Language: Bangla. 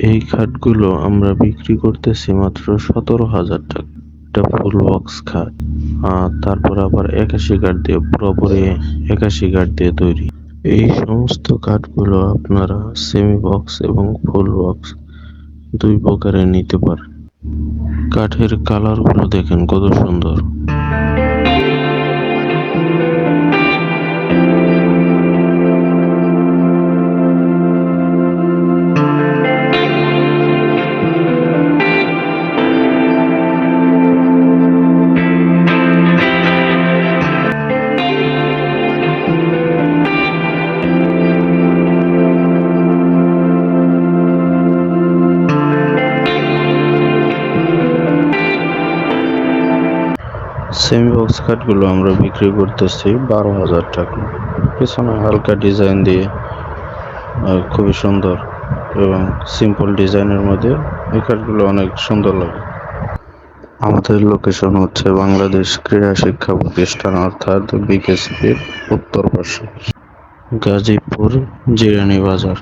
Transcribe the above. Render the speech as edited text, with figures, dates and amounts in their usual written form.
এই খাটগুলো আমরা বিক্রি করতেছি মাত্র 17,000 টাকা। এটা ফুল বক্স খাট। তারপর আবার 81 কাঠ দিয়ে, পুরোপুরি 81 কাঠ দিয়ে তৈরি। এই সমস্ত কাঠগুলো আপনারা সেমি বক্স এবং ফুল বক্স দুই প্রকারে নিতে পারেন। কাঠের কালার গুলো দেখেন কত সুন্দর। সেমি বক্স কাঠগুলো আমরা বিক্রি করতেছি 12,000 টাকা। পিছনে হালকা ডিজাইন দিয়ে খুবই সুন্দর এবং সিম্পল ডিজাইনের মধ্যে এই কাঠগুলো অনেক সুন্দর লাগে। আমাদের লোকেশন হচ্ছে বাংলাদেশ ক্রীড়া শিক্ষা প্রতিষ্ঠান অর্থাৎ বিকেএসপির উত্তর পাশে, গাজীপুর জিরানী বাজার।